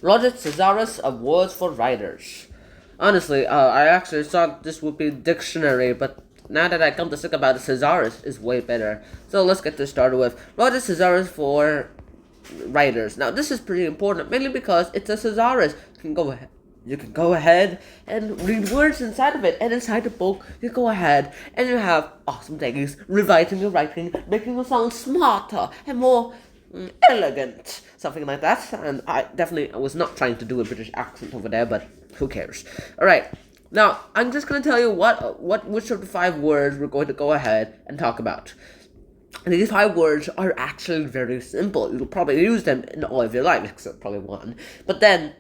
Logic Thesaurus of Words for Writers. Honestly, I actually thought this would be dictionary, but now that I come to think about it, thesaurus is way better. So let's get this started with Logic Thesaurus for writers. Now this is pretty important, mainly because it's a thesaurus. You can go ahead and read words inside of it, and inside the book, you go ahead and you have awesome things, revising your writing, making it sound smarter and more elegant, something like that. And I was not trying to do a British accent over there, but who cares? All right. Now I'm just gonna tell you which of the 5 words we're going to go ahead and talk about. And these 5 words are actually very simple. You'll probably use them in all of your life, except probably one. But then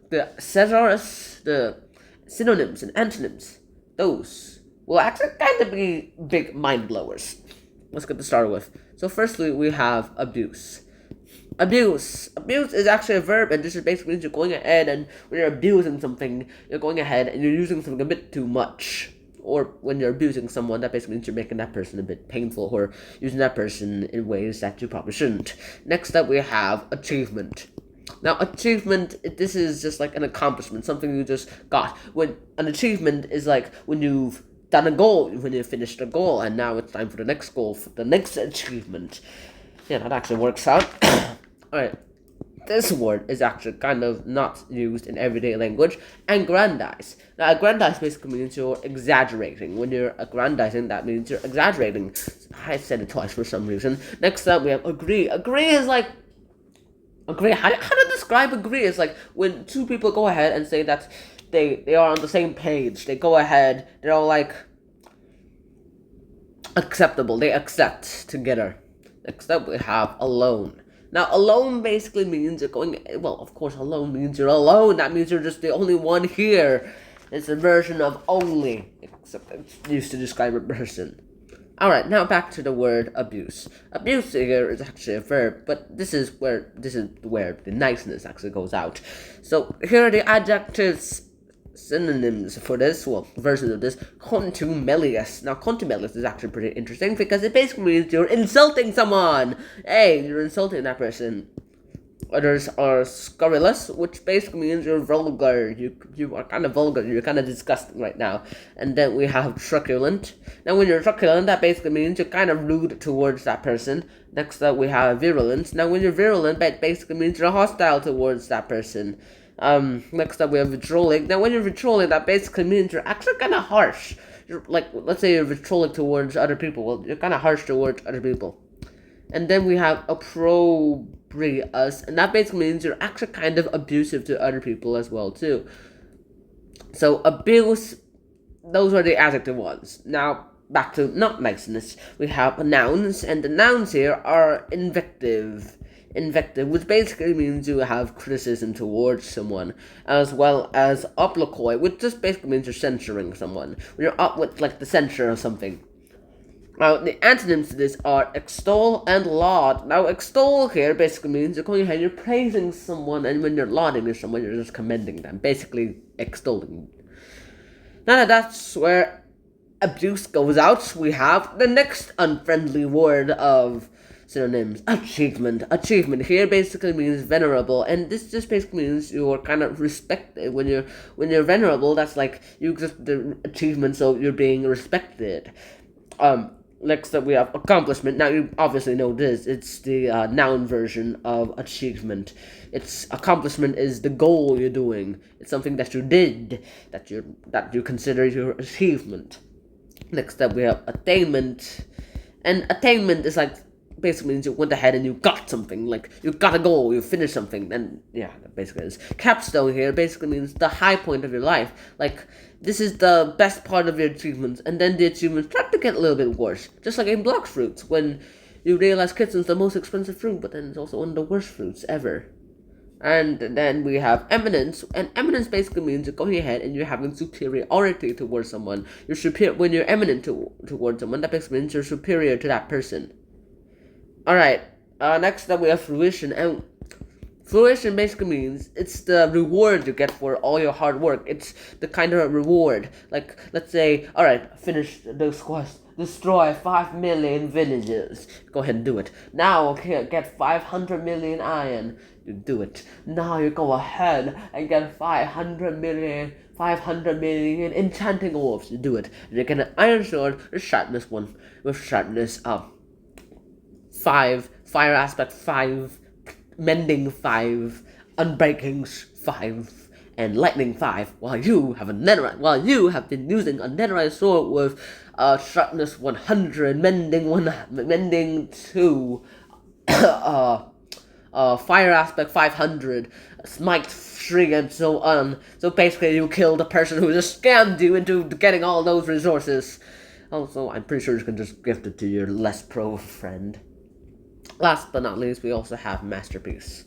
the thesaurus, the synonyms and antonyms, those will actually kind of be big mind blowers. Let's get this started with. So firstly, we have abuse. Abuse is actually a verb, and this is basically means you're going ahead and when you're abusing something, you're going ahead and you're using something a bit too much. Or when you're abusing someone, that basically means you're making that person a bit painful or using that person in ways that you probably shouldn't. Next up, we have achievement. Now, achievement, this is just like an accomplishment, something you just got. When an achievement is like when you've done a goal, when you finished a goal, and now it's time for the next goal, for the next achievement. Yeah, that actually works out. Alright, this word is actually kind of not used in everyday language. Aggrandize. Now, aggrandize basically means you're exaggerating. When you're aggrandizing, that means you're exaggerating. I said it twice for some reason. Next up, we have agree. Agree is like agree. How to describe agree is like when two people go ahead and say that they are on the same page. They go ahead. They're all like acceptable. They accept together. Next up, we have alone. Now, alone basically means you're going. Well, of course, alone means you're alone. That means you're just the only one here. It's a version of only, except it's used to describe a person. Alright, now back to the word abuse. Abuse here is actually a verb, but this is where the niceness actually goes out. So here are the adjectives, synonyms for this, well, versions of this. Contumelious. Now, contumelious is actually pretty interesting because it basically means you're insulting someone. Hey, you're insulting that person. Others are scurrilous, which basically means you're vulgar. You are kind of vulgar. You're kind of disgusting right now. And then we have truculent. Now, when you're truculent, that basically means you're kind of rude towards that person. Next up, we have virulent. Now, when you're virulent, that basically means you're hostile towards that person. Next up, we have vitriolic. Now, when you're vitriolic, that basically means you're actually kind of harsh. You're like, let's say you're vitriolic towards other people. Well, you're kind of harsh towards other people. And then we have opprobrious, and that basically means you're actually kind of abusive to other people as well too. So abuse, those are the adjective ones. Now back to not niceness, we have nouns, and the nouns here are invective. Invective, which basically means you have criticism towards someone, as well as obloquy, which just basically means you're censuring someone. When you're up with like the censure of something. Now, the antonyms to this are extol and laud. Now, extol here basically means you're going ahead, you're praising someone, and when you're lauding someone, you're just commending them, basically extolling. Now that that's where abuse goes out, we have the next unfriendly word of synonyms, achievement. Achievement here basically means venerable, and this just basically means you're kind of respected. When you're venerable, that's like you just the achievement, so you're being respected. Next up, we have accomplishment. Now, you obviously know this. It's the noun version of achievement. It's accomplishment is the goal you're doing. It's something that you did, that you consider your achievement. Next up, we have attainment. And attainment is like basically means you went ahead and you got something, like you got a goal, you finished something, and yeah, that basically is. Capstone here basically means the high point of your life, like this is the best part of your achievements, and then the achievements start to get a little bit worse, just like in block fruits, when you realize kitten's the most expensive fruit, but then it's also one of the worst fruits ever. And then we have eminence, and eminence basically means you're going ahead and you're having superiority towards someone. You're superior when you're eminent towards someone. That basically means you're superior to that person. Alright, next up we have fruition, and fruition basically means it's the reward you get for all your hard work. It's the kind of reward, like, let's say, alright, finish this quest, destroy 5 million villages, go ahead and do it. Now, okay, get 500 million iron, you do it. Now you go ahead and get 500 million enchanting orbs. You do it. And you get an iron sword with sharpness 1, with sharpness 5, fire aspect 5, mending 5, unbreaking 5, and lightning 5. While you have been using a netherite sword with sharpness 100, mending 2, fire aspect 500, smite 3, and so on. So basically, you kill the person who just scammed you into getting all those resources. Also, I'm pretty sure you can just gift it to your less pro friend. Last but not least, we also have Masterpiece.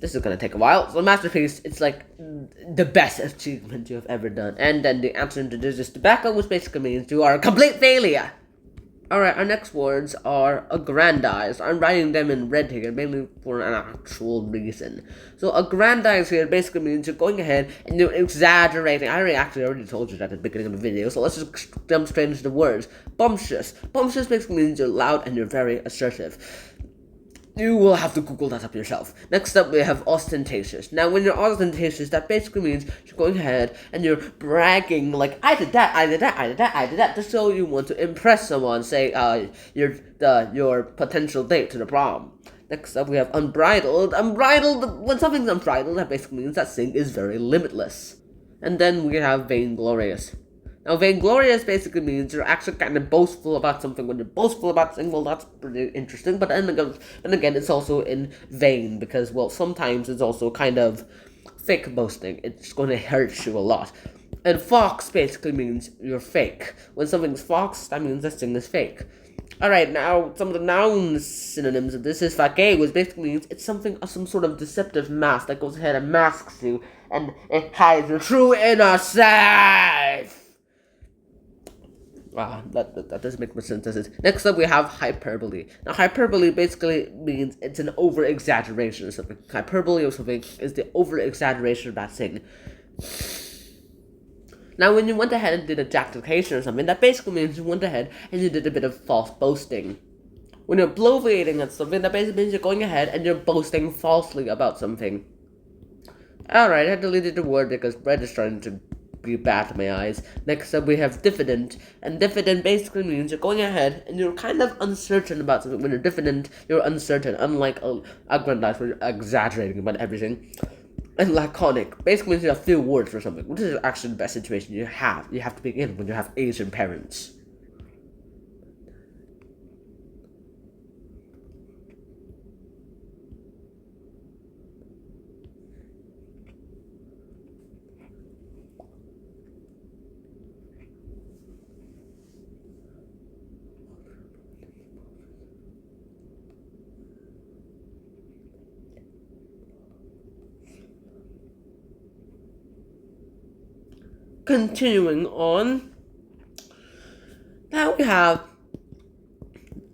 This is gonna take a while. So Masterpiece, it's like the best achievement you have ever done. And then the answer to this is tobacco, which basically means you are a complete failure. Alright, our next words are aggrandize. I'm writing them in red here, mainly for an actual reason. So aggrandize here basically means you're going ahead and you're exaggerating. I already told you that at the beginning of the video, so let's just jump straight into the words. Bumptious. Bumptious basically means you're loud and you're very assertive. You will have to Google that up yourself. Next up, we have ostentatious. Now, when you're ostentatious, that basically means you're going ahead and you're bragging, like, I did that, just so you want to impress someone, say, your potential date to the prom. Next up, we have unbridled. When something's unbridled, that basically means that thing is very limitless. And then we have vainglorious. Now, vainglorious basically means you're actually kind of boastful about something. When you're boastful about something, well, that's pretty interesting. But then again, it's also in vain because, well, sometimes it's also kind of fake boasting. It's going to hurt you a lot. And fox basically means you're fake. When something's fox, that means that thing is fake. Alright, now some of the noun synonyms of this is fake, which basically means it's some sort of deceptive mask that goes ahead and masks you, and it hides your true inner self. Wow, that doesn't make much sense, does it? Next up, we have hyperbole. Now, hyperbole basically means it's an over-exaggeration or something. Hyperbole or something is the over-exaggeration of that thing. Now, when you went ahead and did objectification or something, that basically means you went ahead and you did a bit of false boasting. When you're bloviating at something, that basically means you're going ahead and you're boasting falsely about something. Alright, I deleted the word because red is starting to be bad to my eyes. Next up, we have diffident, and diffident basically means you're going ahead and you're kind of uncertain about something. When you're diffident, you're uncertain, unlike aggrandize, where you're exaggerating about everything. And laconic basically means you have few words for something, which is actually the best situation you have. You have to begin when you have Asian parents. Continuing on, now we have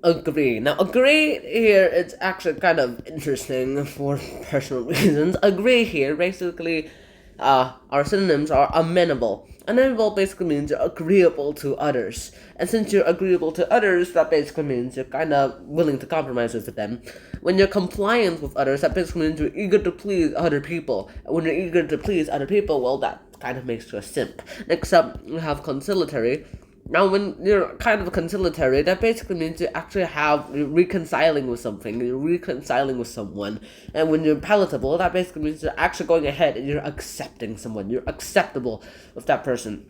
agree. Now, agree here, it's actually kind of interesting for personal reasons. Agree here, basically, our synonyms are amenable. Amenable basically means you're agreeable to others. And since you're agreeable to others, that basically means you're kind of willing to compromise with them. When you're compliant with others, that basically means you're eager to please other people. And when you're eager to please other people, well, that kind of makes you a simp. Next up, we have conciliatory. Now, when you're kind of conciliatory, that basically means you're reconciling with something, you're reconciling with someone. And when you're palatable, that basically means you're actually going ahead and you're accepting someone, you're acceptable with that person.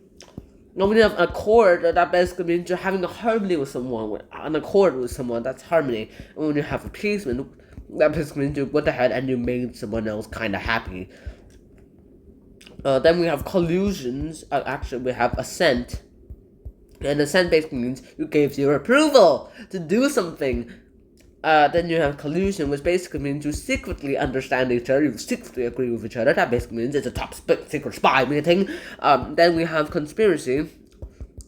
Now, when you have an accord, that basically means you're having a harmony with someone, an accord with someone, that's harmony. And when you have appeasement, that basically means you went ahead and you made someone else kind of happy. Then we have collusions. Actually, we have assent. And assent basically means you gave your approval to do something. Then you have collusion, which basically means you secretly understand each other, you secretly agree with each other. That basically means it's a top secret spy meeting. Then we have conspiracy.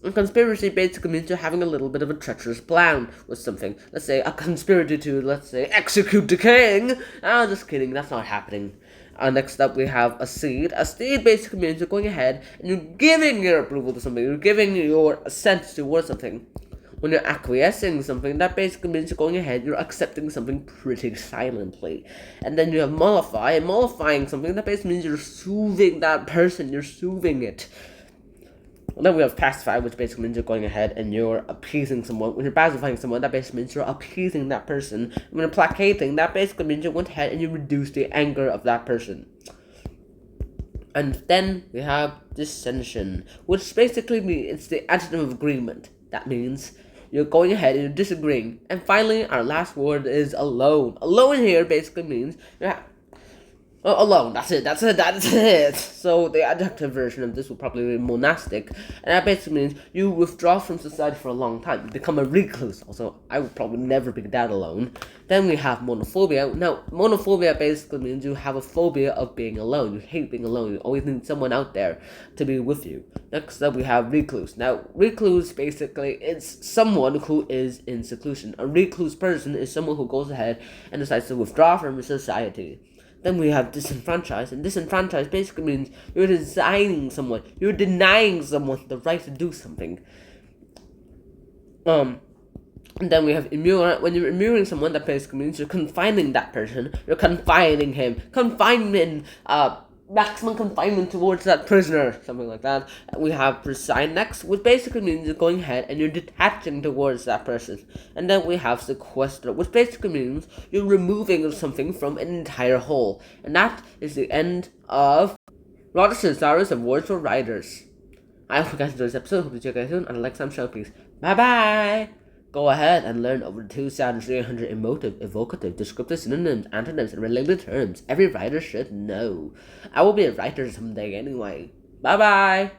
And conspiracy basically means you're having a little bit of a treacherous plan with something. Let's say a conspiracy to, let's say, execute the king. Just kidding, that's not happening. Next up, we have a seed. A seed basically means you're going ahead and you're giving your approval to something. You're giving your assent towards something. When you're acquiescing something, that basically means you're going ahead, you're accepting something pretty silently. And then you have mollify, and mollifying something, that basically means you're soothing that person, you're soothing it. And then we have pacify, which basically means you're going ahead and you're appeasing someone. When you're pacifying someone, that basically means you're appeasing that person. When you're placating, that basically means you went ahead and you reduce the anger of that person. And then we have dissension, which basically means it's the adjective of agreement. That means you're going ahead and you're disagreeing. And finally, our last word is alone. Alone here basically means alone. That's it. So the adjective version of this will probably be monastic, and that basically means you withdraw from society for a long time. You become a recluse. Also, I would probably never be that alone. Then we have monophobia. Now, monophobia basically means you have a phobia of being alone. You hate being alone. You always need someone out there to be with you. Next up, we have recluse. Now, recluse basically is someone who is in seclusion. A recluse person is someone who goes ahead and decides to withdraw from society. Then we have disenfranchised, and disenfranchised basically means you're denying someone the right to do something. And then we have immure. When you're immuring someone, that basically means you're confining that person. You're confining him. Confinement, maximum confinement towards that prisoner, something like that. We have resign next, which basically means you're going ahead and you're detaching towards that person. And then we have sequester, which basically means you're removing something from an entire whole. And that is the end of Roger's Cyrus of Words for Writers. I hope you guys enjoyed this episode. Hope you see you guys soon, and like some show, please. Bye bye! Go ahead and learn over 2,300 emotive, evocative, descriptive synonyms, antonyms, and related terms every writer should know. I will be a writer someday anyway. Bye bye!